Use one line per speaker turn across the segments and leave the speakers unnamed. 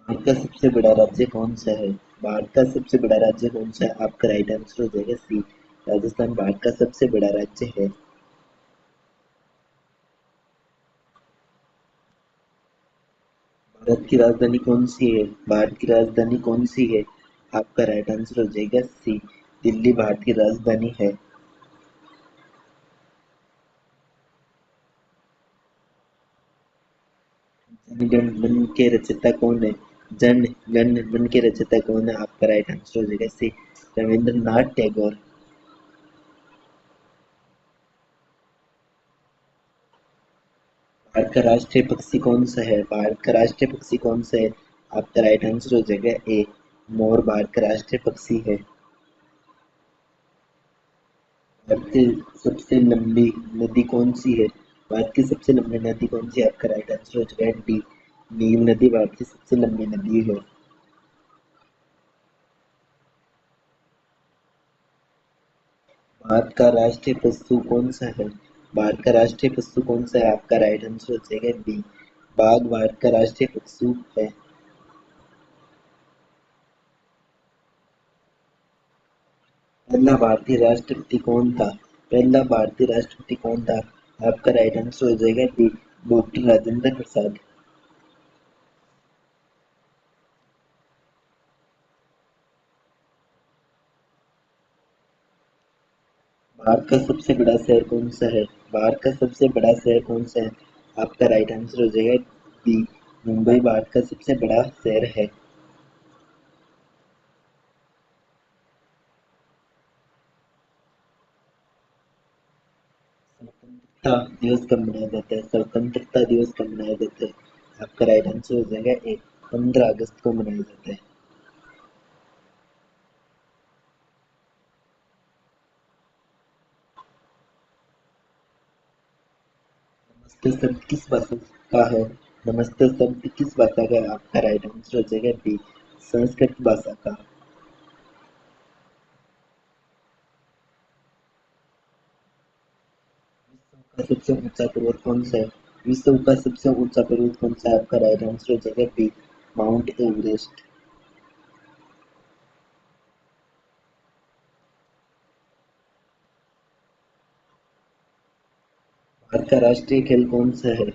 भारत का सबसे बड़ा राज्य कौन सा है? भारत का सबसे बड़ा राज्य कौन सा है? आपका राइट आंसर हो जाएगा सी, राजस्थान भारत का सबसे बड़ा राज्य है। भारत की राजधानी कौन सी है? भारत की राजधानी कौन सी है? आपका राइट आंसर हो जाएगा सी, दिल्ली भारत की राजधानी है। जन गण मन के रचयिता कौन है? जन गण मन के रचयिता कौन है? आपका राइट आंसर हो जाएगा सी, रविंद्रनाथ टैगोर। भारत का राष्ट्रीय पक्षी कौन सा है? भारत का राष्ट्रीय पक्षी कौन सा है? आपका राइट आंसर हो जाएगा ए, मोर भारत का राष्ट्रीय पक्षी है। भारत की सबसे लंबी नदी कौन सी है? भारत की सबसे लंबी नदी कौन सी है? आपका राइट आंसर हो जाएगा डी, नील नदी भारत की सबसे लंबी नदी है। भारत का राष्ट्रीय पशु कौन सा है? भारत का राष्ट्रीय पशु कौन सा है? आपका राइट आंसर हो जाएगा बी, बाघ भारत का राष्ट्रीय पशु है। पहला भारतीय राष्ट्रपति कौन था? पहला भारतीय राष्ट्रपति कौन था? आपका राइट आंसर हो जाएगा बी, डॉक्टर राजेंद्र प्रसाद। भारत का सबसे बड़ा शहर कौन सा है? भारत का सबसे बड़ा शहर कौन सा है? आपका राइट आंसर हो जाएगा बी, मुंबई भारत का सबसे बड़ा शहर है। स्वतंत्रता दिवस कब मनाया जाता है? स्वतंत्रता दिवस कब मनाया जाता है? आपका राइट आंसर हो जाएगा ए, 15 अगस्त को मनाया जाता है। नमस्ते शब्द किस भाषा का है? नमस्ते शब्द किस भाषा का है? आपका राइट आंसर हो जाएगा बी, संस्कृत भाषा का। का सबसे ऊंचा पर्वत कौन सा है? विश्व का सबसे ऊंचा पर्वत कौन सा है? आपका राइट आंसर हो जाएगा बी, माउंट एवरेस्ट। भारत का राष्ट्रीय खेल कौन सा है?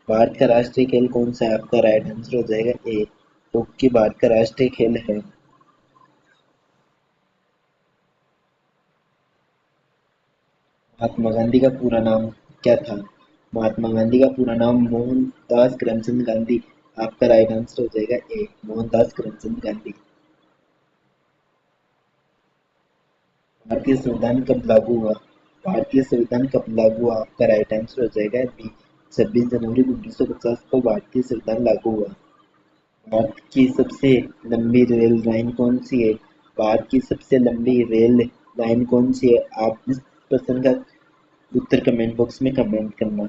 भारत का राष्ट्रीय खेल कौन सा है? आपका राइट आंसर हो जाएगा ए, हॉकी भारत का राष्ट्रीय खेल है। महात्मा गांधी का पूरा नाम क्या था? महात्मा गांधी का पूरा नाम मोहनदास करमचंद गांधी। आपका राइट आंसर हो जाएगा ए, मोहनदास करमचंद गांधी। भारतीय संविधान कब लागू हुआ? भारतीय संविधान कब लागू हुआ? आपका राइट आंसर हो जाएगा बी, 26 जनवरी 1950 को भारतीय संविधान लागू हुआ। भारत की सबसे लंबी रेल लाइन कौन सी है? भारत की सबसे लंबी रेल लाइन कौन सी है? आप इस प्रश्न का उत्तर कमेंट बॉक्स में कमेंट करना।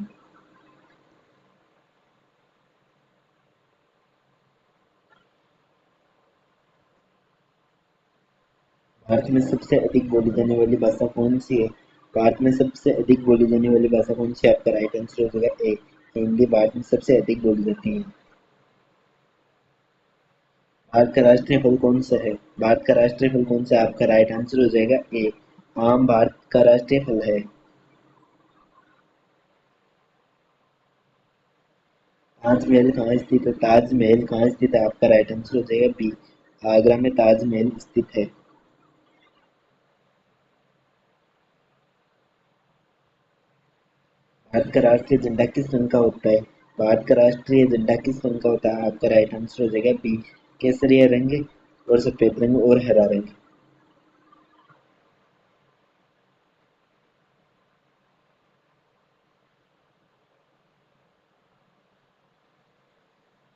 भारत में सबसे अधिक बोली जाने वाली भाषा कौन सी है? भारत में सबसे अधिक बोली जाने वाली भाषा कौन सी है? आपका राइट आंसर हो जाएगा ए, हिंदी भारत में सबसे अधिक बोली जाती है। भारत का राष्ट्रीय फल कौन सा है? भारत का राष्ट्रीय फल कौन सा है? आपका राइट आंसर हो जाएगा ए, आम भारत का राष्ट्रीय फल है। ताजमहल कहाँ स्थित है? ताजमहल कहाँ स्थित है? आपका राइट आंसर हो जाएगा बी, आगरा में ताजमहल स्थित है। भारत का राष्ट्रीय झंडा किस रंग का होता है? भारत का राष्ट्रीय झंडा किस रंग का होता है? आपका राइट आंसर हो जाएगा बी, केसरिया रंग और सफेद रंग और हरा रंग।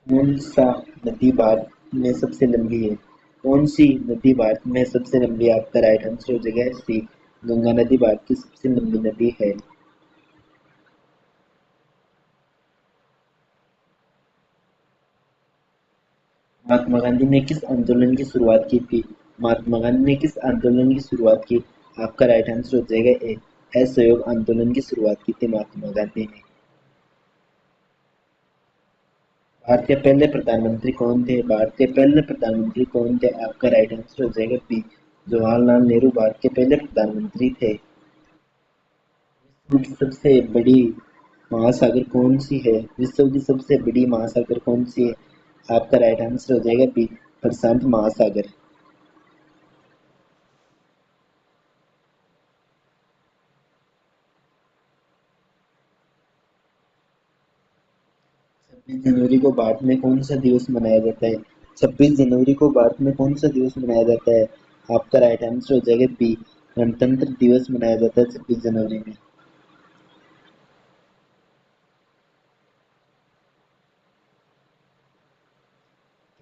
कौन सा नदी भारत में सबसे लंबी है? कौन सी नदी भारत में सबसे लंबी है? आपका राइट आंसर हो जाएगा सी, गंगा नदी भारत की सबसे लंबी नदी है। महात्मा गांधी ने किस आंदोलन की शुरुआत की थी? महात्मा गांधी ने किस आंदोलन की शुरुआत की? आपका राइट आंसर हो जाएगा ए, असहयोग आंदोलन की शुरुआत की थी महात्मा गांधी ने। भारत के पहले प्रधानमंत्री कौन थे? भारत के पहले प्रधानमंत्री कौन थे? आपका राइट आंसर हो जाएगा बी, जवाहरलाल नेहरू भारत के पहले प्रधानमंत्री थे। विश्व की सबसे बड़ी महासागर कौन सी है? विश्व की सबसे बड़ी महासागर कौन सी है? आपका राइट आंसर हो जाएगा बी, प्रशांत महासागर। छब्बीस जनवरी को भारत में कौन सा दिवस मनाया जाता है? 26 जनवरी को भारत में कौन सा दिवस मनाया जाता है? आपका राइट आंसर हो जाएगा बी, गणतंत्र दिवस मनाया जाता है 26 जनवरी में।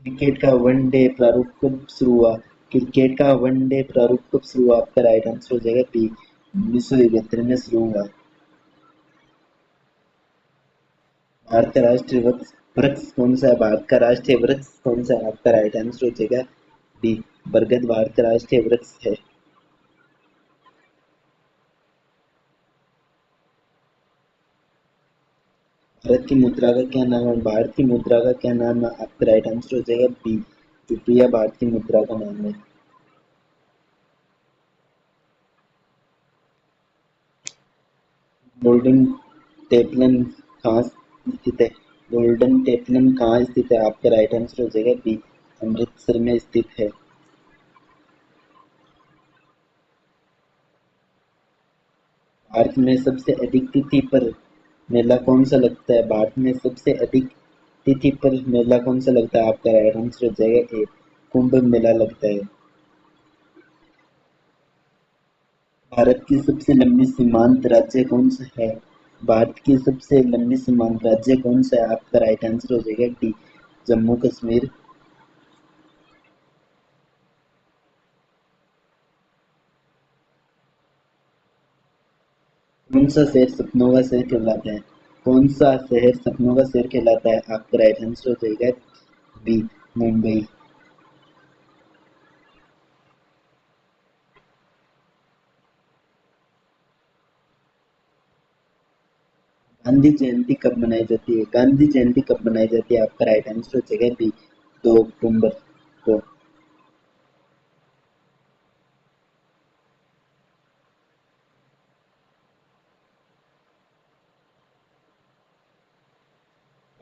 क्रिकेट का वनडे प्रारूप कब शुरू हुआ? क्रिकेट का वनडे प्रारूप कब शुरू हुआ? आपका राइट आंसर हो जाएगा बी, 1971 में शुरू हुआ। भारत का राष्ट्रीय वृक्ष वृक्ष कौन सा है? भारत का राष्ट्रीय वृक्ष कौन सा है? आपका राइट आंसर हो जाएगा बी, बरगद भारत का राष्ट्रीय वृक्ष है। भारत की मुद्रा का क्या नाम है? भारत की मुद्रा का क्या नाम है? आपका राइट आंसर हो जाएगा बी, रुपया भारत की मुद्रा का नाम है। गोल्डन टेपलन कहाँ स्थित है? गोल्डन टेपलन कहाँ स्थित है? आपका राइट आंसर हो जाएगा बी, अमृतसर में स्थित है। भारत में सबसे अधिक तिथि पर मेला कौन सा लगता है? भारत में सबसे अधिक तिथि पर मेला कौन सा लगता है? आपका राइट आंसर हो जाएगा ए, कुंभ मेला लगता है। भारत की सबसे लंबी सीमांत राज्य कौन सा है? भारत की सबसे लंबी सीमांत राज्य कौन सा है? आपका राइट आंसर हो जाएगा डी, जम्मू कश्मीर। कौन सा शहर सपनों का शहर कहलाता है? कौन सा शहर सपनों का शहर कहलाता है? आपका राइट आंसर हो जाएगा बी, मुंबई। गांधी जयंती कब मनाई जाती है? गांधी जयंती कब मनाई जाती है? आपका राइट आंसर हो जाएगा बी, 2 अक्टूबर को।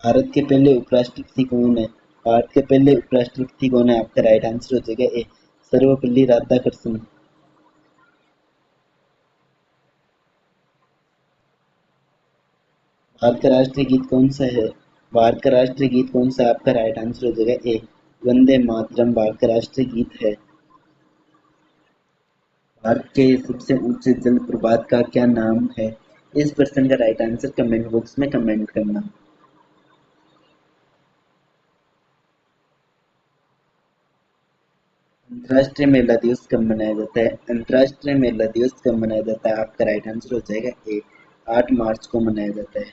भारत के पहले उपराष्ट्रपति कौन है? भारत के पहले उपराष्ट्रपति कौन है? आपका राइट आंसर हो जाएगा ए, सर्वपल्ली राधाकृष्णन। भारत का राष्ट्रीय गीत कौन सा है? भारत का राष्ट्रीय गीत कौन सा है? आपका राइट आंसर हो जाएगा ए, वंदे मातरम भारत का राष्ट्रीय गीत है। भारत के सबसे ऊंचे जल प्रपात का क्या नाम है? इस प्रश्न का राइट आंसर कमेंट बॉक्स में कमेंट करना। अंतर्राष्ट्रीय महिला दिवस कब मनाया जाता है? अंतर्राष्ट्रीय महिला दिवस कब मनाया जाता है? आपका राइट आंसर हो जाएगा ए, 8 मार्च को मनाया जाता है।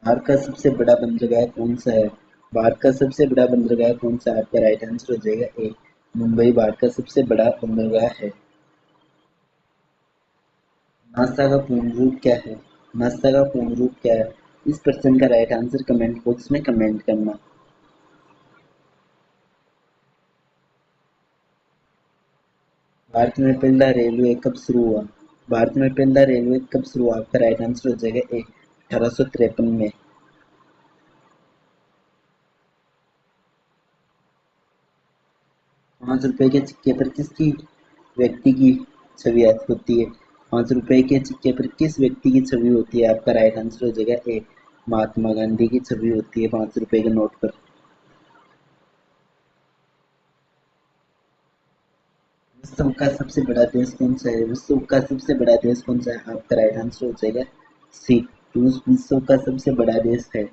भारत का सबसे बड़ा बंदरगाह कौन सा है? भारत का सबसे बड़ा बंदरगाह कौन सा है? आपका राइट आंसर हो जाएगा ए, मुंबई भारत का सबसे बड़ा बंदरगाह है। नासा का पूर्ण रूप क्या है? नासा का पूर्ण रूप क्या है? इस प्रश्न का राइट आंसर कमेंट बॉक्स में कमेंट करना। भारत में पहला रेलवे कब शुरू हुआ? भारत में पहला रेलवे कब शुरू हुआ? आपका राइट आंसर हो जाएगा ए, 1853 में। 5 रुपए के सिक्के पर किसकी व्यक्ति की छवि होती है? 5 रुपए के सिक्के पर किस व्यक्ति की छवि होती है? आपका राइट आंसर हो जाएगा ए, महात्मा गांधी की छवि होती है 5 रुपए के नोट पर। विश्व का सबसे बड़ा देश कौन सा है? विश्व का सबसे बड़ा देश कौन सा है? आपका राइट आंसर हो जाएगा सी, रूस विश्व का सबसे बड़ा देश है।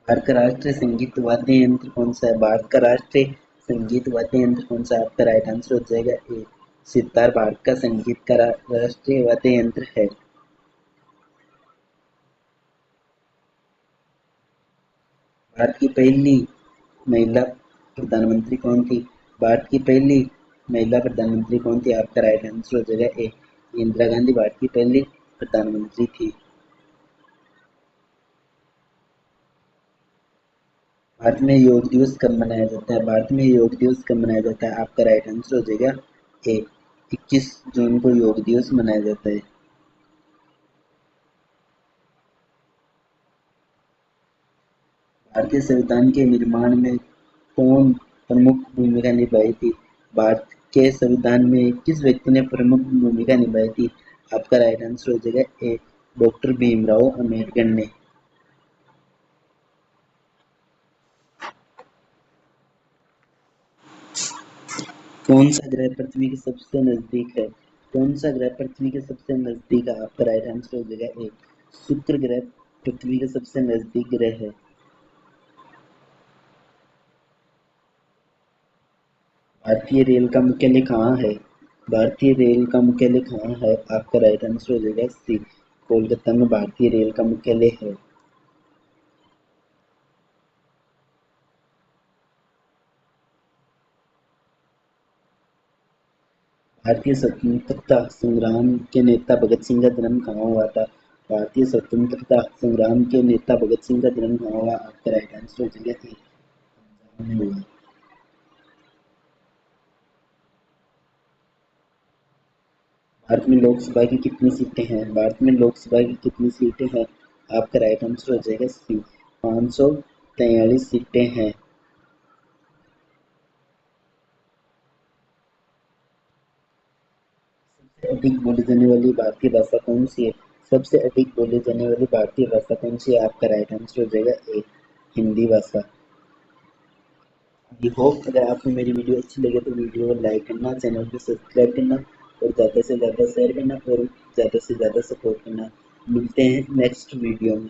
भारत का राष्ट्रीय संगीत वाद्य यंत्र कौन सा है? भारत का राष्ट्रीय संगीत वाद्य यंत्र कौन सा है? आपका राइट आंसर हो जाएगा ए, सितार भारत का संगीत का राष्ट्रीय वाद्य यंत्र है। भारत का भारत की पहली महिला प्रधानमंत्री कौन थी? भारत की पहली महिला प्रधानमंत्री कौन थी? आपका राइट आंसर हो जाएगा ए, इंदिरा गांधी भारत की पहली प्रधानमंत्री थी। भारत में योग दिवस कब मनाया जाता है? भारत में योग दिवस कब मनाया जाता है? आपका राइट आंसर हो जाएगा ए, 21 जून को योग दिवस मनाया जाता है। भारतीय संविधान के निर्माण में कौन प्रमुख भूमिका निभाई थी? भारत के संविधान में किस व्यक्ति ने प्रमुख भूमिका निभाई थी? आपका राइट आंसर हो जाएगा ए, डॉक्टर भीमराव अम्बेडकर ने। कौन सा ग्रह पृथ्वी के सबसे नजदीक है? कौन सा ग्रह पृथ्वी के सबसे नजदीक है? आपका राइट आंसर हो जाएगा ए, शुक्र ग्रह पृथ्वी के सबसे नजदीक ग्रह है। भारतीय रेल का मुख्यालय कहाँ है? भारतीय रेल का मुख्यालय कहाँ है? आपका राइट आंसर हो जाएगा सी, कोलकाता में भारतीय रेल का मुख्यालय है। भारतीय स्वतंत्रता संग्राम के नेता भगत सिंह का जन्म कहाँ हुआ था? भारतीय स्वतंत्रता संग्राम के नेता भगत सिंह का जन्म कहाँ हुआ? आपका राइट आंसर हो जाएगा सी, पंजाब में हुआ। भारत में लोकसभा की कितनी सीटें हैं? भारत में लोकसभा की कितनी सीटें हैं? आपका राइट आंसर हो जाएगा सी, 543 सीटें हैं। सबसे अधिक बोली जाने वाली भारतीय भाषा कौन सी है? सबसे अधिक बोली जाने वाली भारतीय भाषा कौन सी है? आपका राइट आंसर हो जाएगा ए, हिंदी भाषा। आई होप अगर आपको मेरी वीडियो अच्छी लगे तो वीडियो को लाइक करना, चैनल को सब्सक्राइब करना और ज़्यादा से ज़्यादा शेयर करना और ज़्यादा से ज़्यादा सपोर्ट करना। मिलते हैं नेक्स्ट वीडियो में।